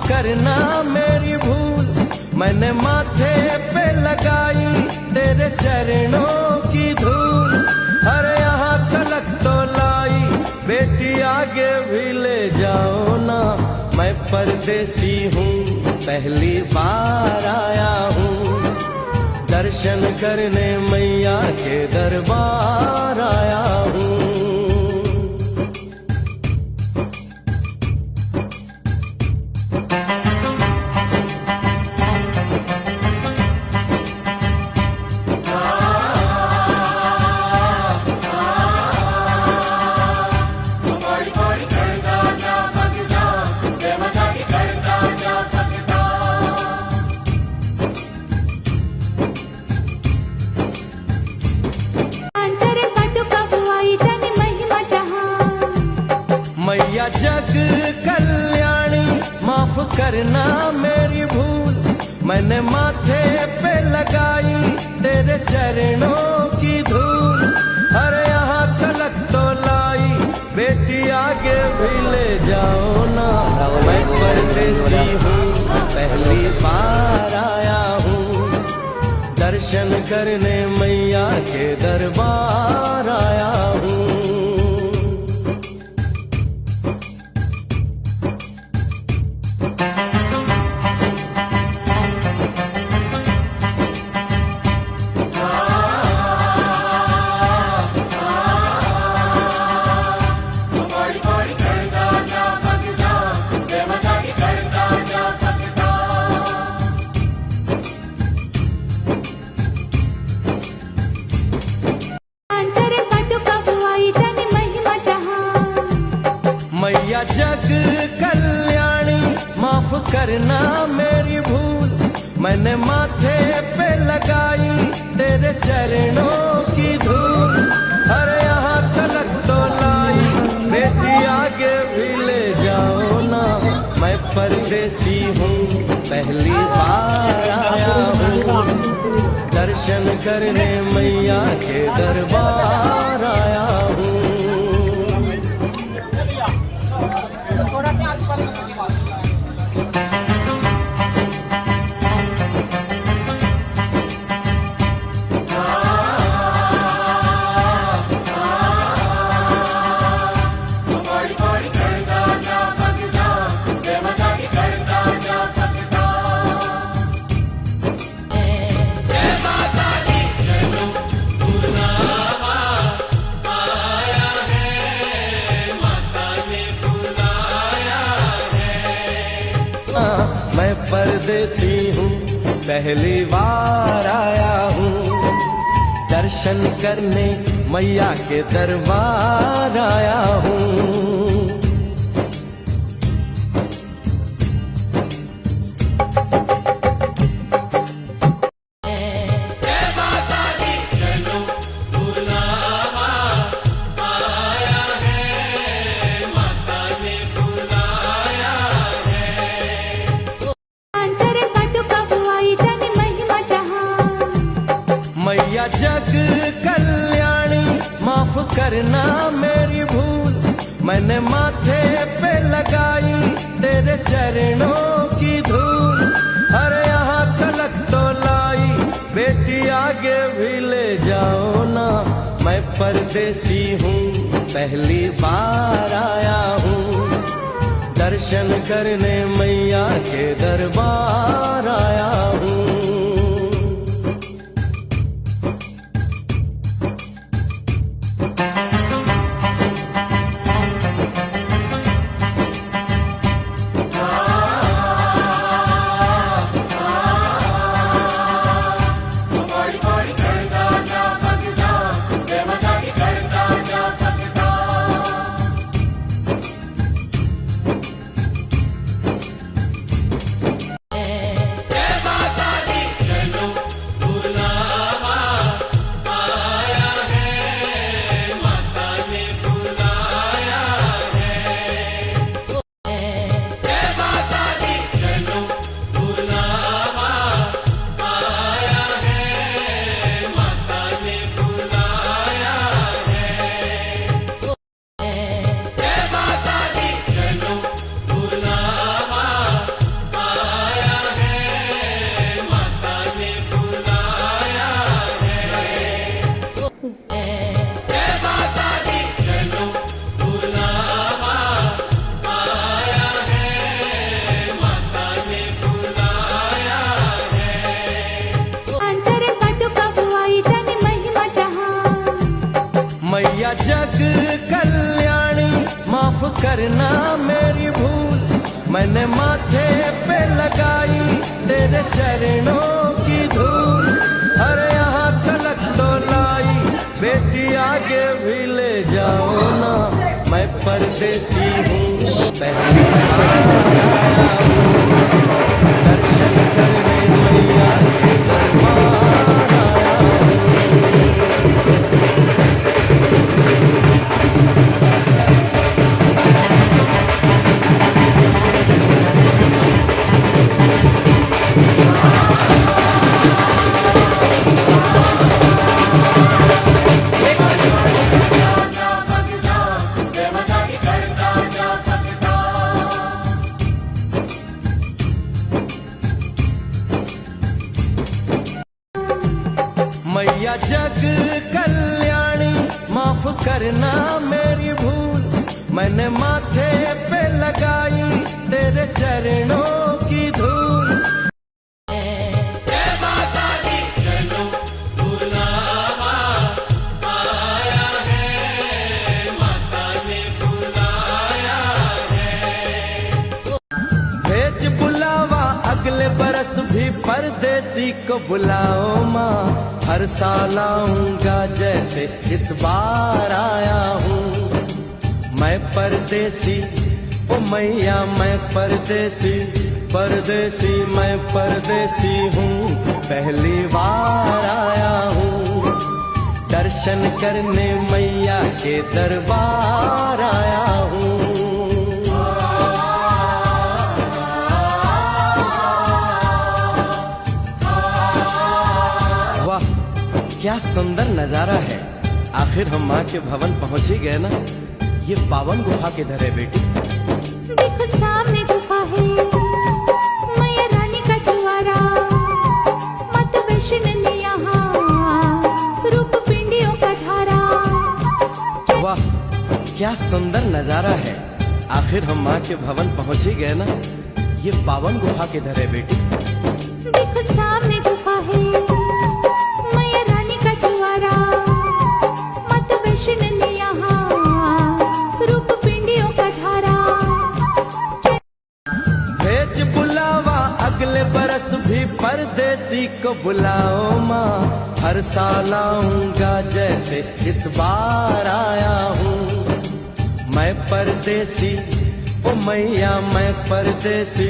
करना मेरी भूल, मैंने माथे पे लगाई तेरे चरणों की धूल। अरे यहाँ तलक तो लाई, बेटी आगे भी ले जाओ ना। मैं परदेसी हूँ, पहली बार आया हूँ, दर्शन करने मैया के दरबार आया हूँ। मैया जग कल्याणी, माफ करना मेरी भूल, मैंने माथे पे लगाई तेरे चरणों की धूल। अरे यहाँ तलक तो लाई, बेटी आगे भी ले जाओ ना। मैं परदेसी हूँ, पहली बार आया हूँ, दर्शन करने मैया के दरबार आया हूँ। मैया जग कल्याणी, माफ करना मेरी भूल, मैंने माथे पे लगाई तेरे चरणों की धूल। अरे यहाँ तलक तो लाई, बेटी आगे भी ले जाओ ना। मैं परदेसी हूँ, पहली बार आया हूँ, दर्शन करने मैया के दरबार आया हूँ। मैं परदेसी हूँ, पहली बार आया हूँ, दर्शन करने मैया के दरबार आया हूँ। मैया जग कल्याणी, माफ करना मेरी भूल, मैंने माथे पे लगाई तेरे चरणों की धूल। अरे यहाँ तलक तो लाई, बेटी आगे भी ले जाओ ना। मैं परदेसी हूँ, पहली बार आया हूँ, दर्शन करने मैया के दरबार आया हूँ। मैया जग कल्याणी माफ करना मेरी भूल, मैंने माथे पे लगाई तेरे चरणों की धूल। अरे यहाँ तलक तो लाई बेटी आगे भी ले जाओ ना, मैं परदेसी हूँ पहली बार आया हूँ, दर्शन करने मैया के दरबार आया मैया जग कल्याणी माफ करना मेरी भूल, मैंने माथे पे लगाई तेरे चरणों की धूल। जय माता दी चलो बुलावा आया है, माता ने बुलाया है। भेज बुलावा अगले बरस भी परदेसी को बुलाओ माँ, हर साल आऊंगा जैसे इस बार आया हूँ। मैं परदेसी ओ मैया मैं परदेसी, परदेसी मैं परदेसी हूँ, पहली बार आया हूँ, दर्शन करने मैया के दरबार आया हूँ। क्या सुंदर नजारा है, आखिर हम माँ के भवन पहुँच ही गए ना। ये पावन गुफा किधर है बेटी? देखो सामने गुफा है, मैया रानी का द्वारा, माता वैष्णो ने यहाँ रूप पिंडियों का धारा। वाह क्या सुंदर नजारा है, आखिर हम माँ के भवन पहुँच ही गए ना। ये पावन गुफा किधर है बेटी? देखो सामने गुफा है, माता वैष्णो ने यहाँ रूप पिंडियों का धारा। भेज बुलावा अगले बरस भी परदेसी को बुलाओ माँ, हर साल आऊंगा जैसे इस बार आया हूँ। मैं परदेसी ओ मैया मैं परदेसी,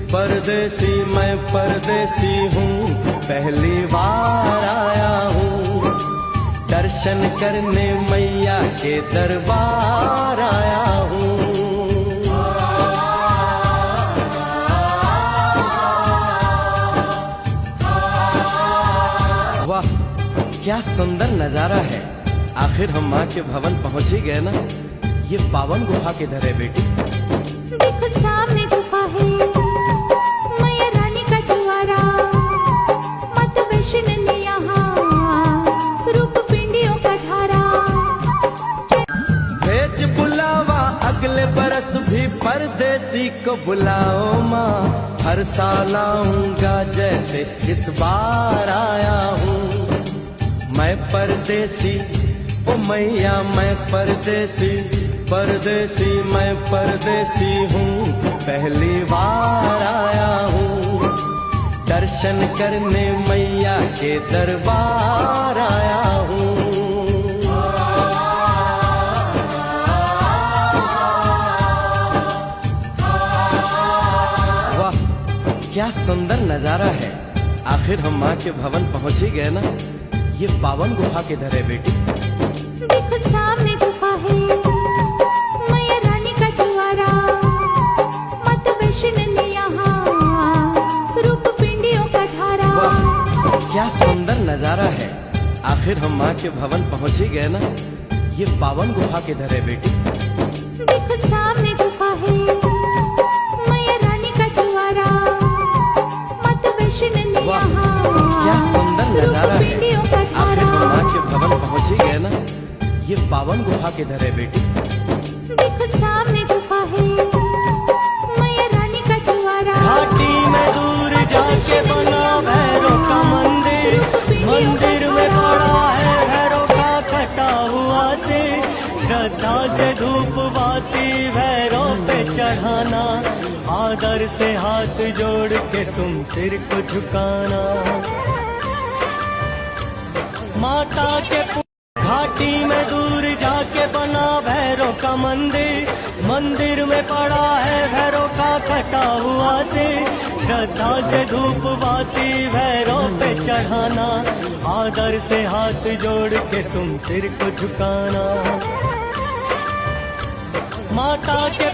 परदेसी मैं परदेसी हूँ, पहली बार आया हूँ, दर्शन करने मैया के दरबार आया हूँ। वाह क्या सुंदर नजारा है, आखिर हम माँ के भवन पहुँच ही गए ना। ये पावन गुफा किधर है बेटी? देखो सामने गुफा है, मैया रानी का द्वारा, माता वैष्णो ने यहाँ रूप पिंडियों का धारा। भेज बुलावा अगले बरस भी परदेसी को बुलाओ माँ, हर साल आऊंगा जैसे इस बार आया हूँ। मैं परदेसी ओ मैया मैं परदेसी, परदेसी मैं परदेसी हूँ, पहली बार आया हूँ, दर्शन करने मैया के दरबार आया हूँ। वाह क्या सुंदर नजारा है, आखिर हम माँ के भवन पहुँच ही गए ना। ये पावन गुफा किधर है बेटी? देखो सामने गुफा है, मैया रानी का द्वारा, माता वैष्णो ने यहाँ रूप पिंडियों का धारा। क्या सुंदर नजारा है, आखिर हम माँ के भवन पहुँच ही गए ना। ये पावन गुफा किधर है बेटी? देखो सामने गुफा है, मैया रानी का द्वारा, माता वैष्णो ने यहाँ क्या सुंदर नजारा है, पिंडियों का आखिर धारा। हम माँ के भवन पहुँच ही गए ना। ये पावन गुफा किधर है बेटी? देखो सामने गुफा है, मैया रानी का द्वारा, घाटी में दूर जाके बना भैरव का मंदिर, मंदिर में खड़ा है भैरव का कटा हुआ सिर। श्रद्धा से धूप बाती भैरव पे चढ़ाना, आदर से हाथ जोड़ के तुम सिर को झुकाना। माता के घाटी में दूर जाके बना भैरव का मंदिर, मंदिर में पड़ा है भैरव का कटा हुआ सिर। श्रद्धा से धूप बाती भैरव पे चढ़ाना, आदर से हाथ जोड़ के तुम सिर को झुकाना। माता के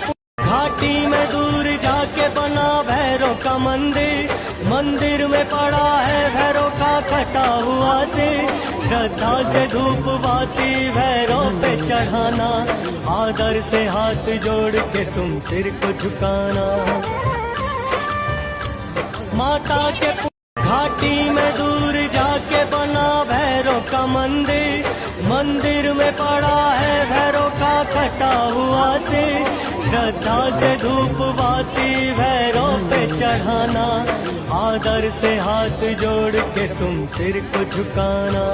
घाटी में दूर जाके बना भैरव का मंदिर, मंदिर में पड़ा है भैरव का कटा हुआ सिर। श्रद्धा से धूप बाती भैरव पे चढ़ाना, आदर से हाथ जोड़ के तुम सिर को झुकाना। माता के घाटी में दूर जाके बना भैरव का मंदिर, मंदिर में पड़ा है भैरव का कटा हुआ सिर। श्रद्धा से धूप बाती भैरव पे चढ़ाना, आदर से हाथ जोड़ के तुम सिर को झुकाना।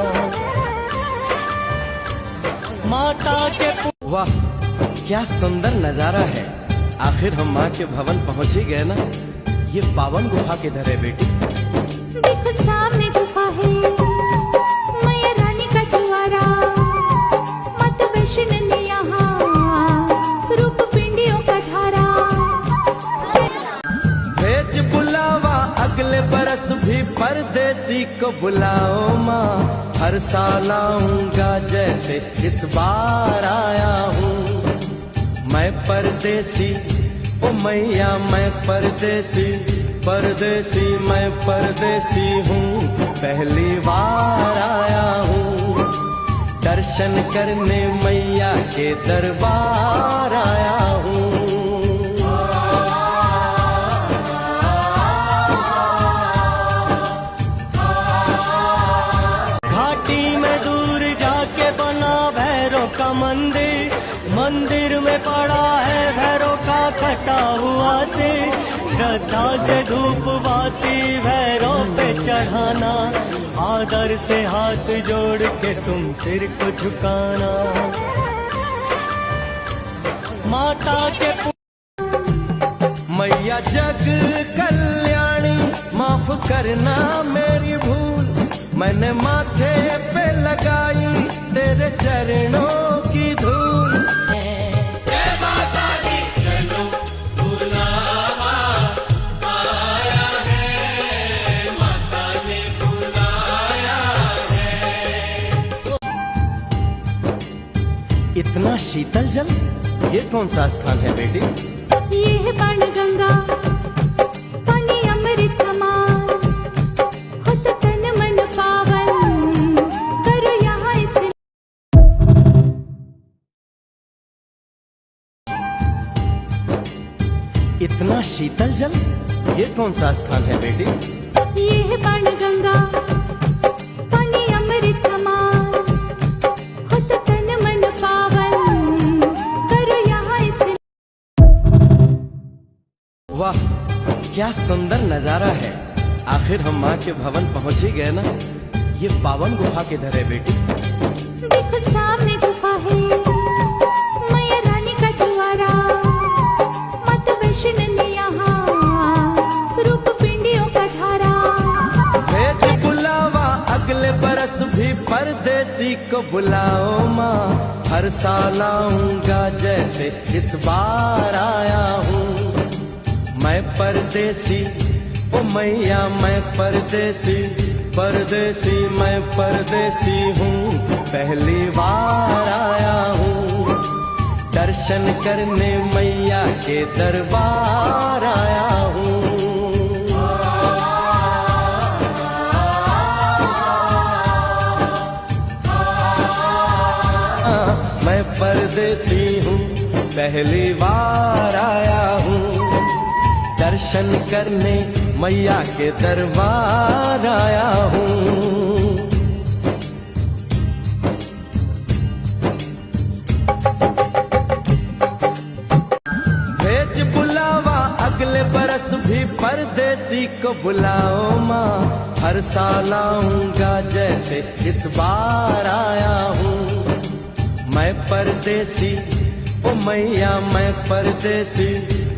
माता के वाह क्या सुंदर नजारा है। आखिर हम माँ के भवन पहुँच ही गए ना। ये पावन गुफा किधर है बेटी? देखो सामने गुफा है, मैया रानी का द्वारा। माता वैष्णो ने यहाँ रूप पिंडियों का धारा। भेज बुलावा अगले बरस भी परदेसी को बुलाओ माँ, हर साल आऊंगा जैसे इस बार आया हूँ। मैं परदेसी ओ मैया मैं परदेसी, परदेसी मैं परदेसी हूँ, पहली बार आया हूँ। दर्शन करने मैया के दरबार आया हूँ। घाटी में दूर जाके बना भैरव का मंदिर, मंदिर में पड़ा है भैरव का कटा हुआ सिर। श्रद्धा से धूप बाती भैरव पे चढ़ाना, आदर से हाथ जोड़ के तुम सिर को झुकाना। माता के मैया जग कल्याणी माफ करना मेरी भूल, मैंने माथे पे लगाई तेरे चरणों की धूल। इतना शीतल जल, ये कौन सा स्थान है बेटी? ये है बाण गंगा, पानी अमृत समान। हो तो तन मन पावन, करो यहाँ इसे। इतना शीतल जल, ये कौन सा स्थान है बेटी? ये है बाण गंगा, पानी अमृत समान। हो तो तन मन पावन, करो यहाँ इसे। वाह क्या सुंदर नजारा है। आखिर हम माँ के भवन पहुँच ही गए ना। ये पावन गुफा किधर है बेटी? देखो सामने गुफा है, मैया रानी का द्वारा। माता वैष्णो ने यहाँ रूप पिंडियों का धारा। भेज बुलावा अगले बरस भी परदेसी को बुलाओ माँ, हर साल आऊंगा जैसे इस बार आया हूँ। मैं परदेसी ओ मैया मैं परदेसी, परदेसी मैं परदेसी हूँ, पहली बार आया हूँ। दर्शन करने मैया के दरबार आया हूँ। मैं परदेसी हूँ, पहली बार आया हूँ। दर्शन करने मैया के दरबार आया हूँ। भेज बुलावा अगले बरस भी परदेसी को बुलाओ माँ, हर साल आऊंगा जैसे इस बार आया हूँ। मैं मैं परदेसी, ओ मैया मैं परदेसी,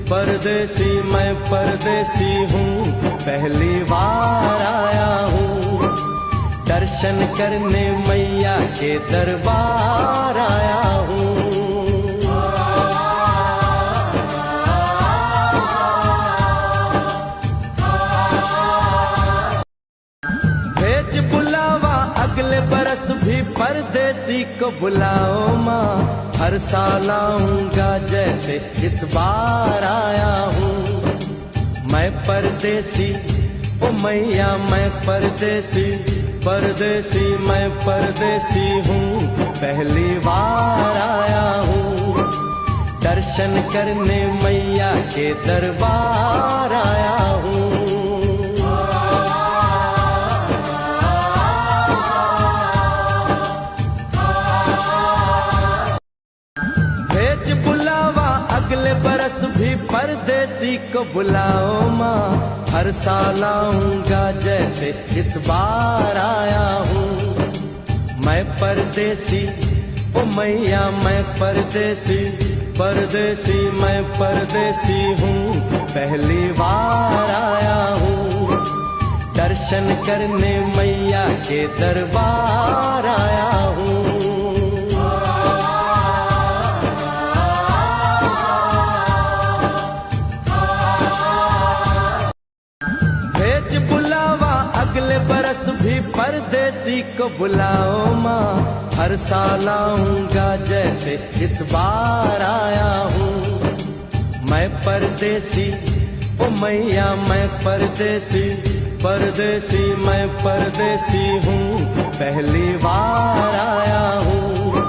परदेसी मैं परदेसी हूँ, पहली बार आया हूँ, दर्शन करने मैया के दरबार आया हूँ। भेज बुलावा अगले बरस भी परदेसी को बुलाओ माँ, हर साल आऊंगा जैसे इस बार आया हूँ। मैं परदेसी, ओ मैया मैं परदेसी, परदेसी मैं परदेसी हूँ, पहली बार आया हूँ, दर्शन करने मैया के दरबार आया हूँ। अगले बरस भी परदेसी को बुलाओ माँ, हर साल आऊंगा जैसे इस बार आया हूँ। मैं परदेसी, ओ मैया मैं परदेसी, परदेसी मैं परदेसी हूँ, पहली बार आया हूँ, दर्शन करने मैया के दरबार आया हूँ। अगले बरस भी परदेसी को बुलाओ माँ, हर साल आऊंगा जैसे इस बार आया हूँ। मैं परदेसी, ओ मैया मैं परदेसी, परदेसी मैं परदेसी हूँ, पहली बार आया हूँ,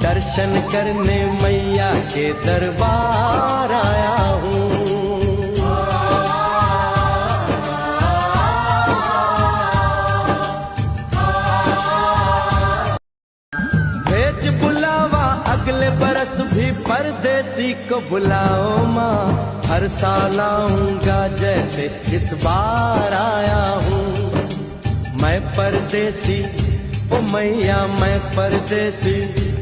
दर्शन करने मैया के दरबार आया हूँ। अगले बरस भी परदेसी को बुलाओ माँ, हर साल आऊंगा जैसे इस बार आया हूँ। मैं परदेसी, ओ मैया मैं परदेसी,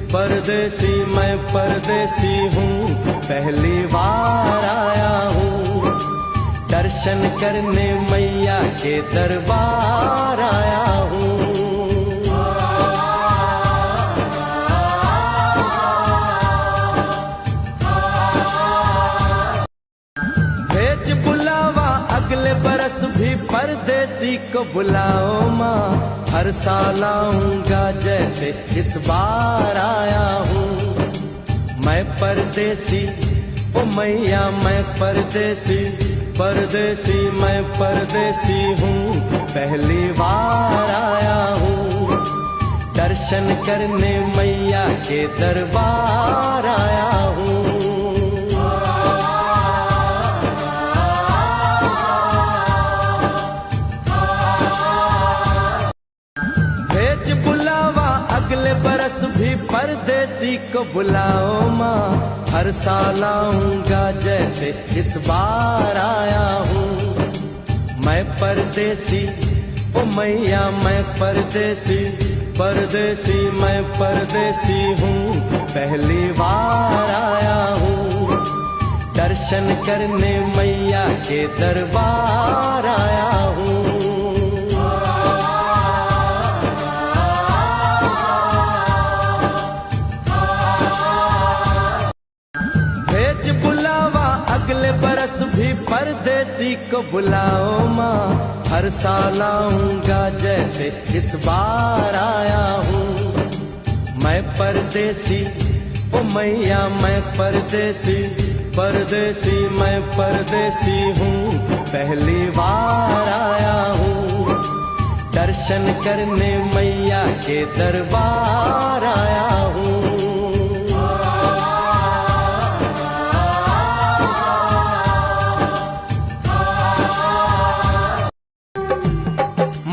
परदेसी मैं परदेसी हूँ, पहली बार आया हूँ, दर्शन करने मैया के दरबार आया हूँ। अगले बरस भी परदेसी को बुलाओ माँ, हर साल आऊंगा जैसे इस बार आया हूँ। मैं परदेसी, ओ मैया मैं परदेसी, परदेसी मैं परदेसी हूँ, पहली बार आया हूँ, दर्शन करने मैया के दरबार आया हूँ। अगले बरस भी परदेसी को बुलाओ माँ, हर साल आऊंगा जैसे इस बार आया हूँ। मैं परदेसी, ओ मैया मैं परदेसी, परदेसी मैं परदेसी हूँ, पहली बार आया हूँ, दर्शन करने मैया के दरबार आया हूँ। अगले बरस भी परदेसी को बुलाओ माँ, हर साल आऊंगा जैसे इस बार आया हूँ। मैं परदेसी, ओ मैया मैं परदेसी, परदेसी मैं परदेसी हूँ, पहली बार आया हूँ, दर्शन करने मैया के दरबार आया हूँ।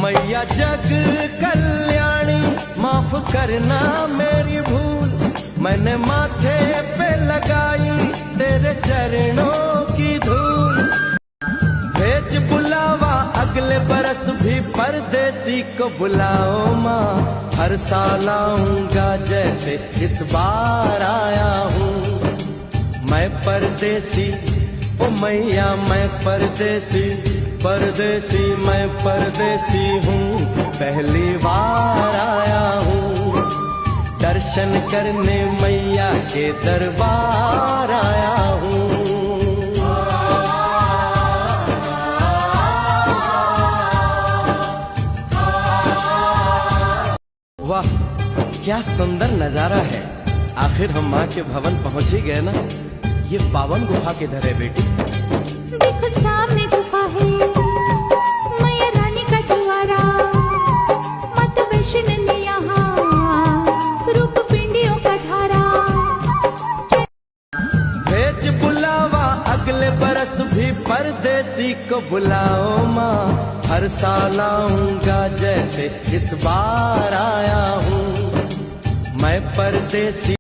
मैया जग कल्याणी माफ करना मेरी भूल, मैंने माथे पे लगाई तेरे चरणों की धूल। भेज बुलावा अगले बरस भी परदेसी को बुलाओ माँ, हर साल आऊंगा जैसे इस बार आया हूँ। मैं परदेसी ओ मैया मैं परदेसी, परदेसी मैं परदेसी हूँ, पहली बार आया हूँ। दर्शन करने मैया के दरबार आया हूँ। वाह क्या सुंदर नजारा है, आखिर हम माँ के भवन पहुंच ही गए ना। ये पावन गुफा किधर है बेटी? देखो सामने गुफा है, मैया रानी का द्वारा, माता वैष्णो ने यहाँ रूप पिंडियों का धारा। भेज बुलावा अगले बरस भी परदेसी को बुलाओ माँ, हर साल आऊंगा जैसे इस बार आया हूँ। मैं परदेसी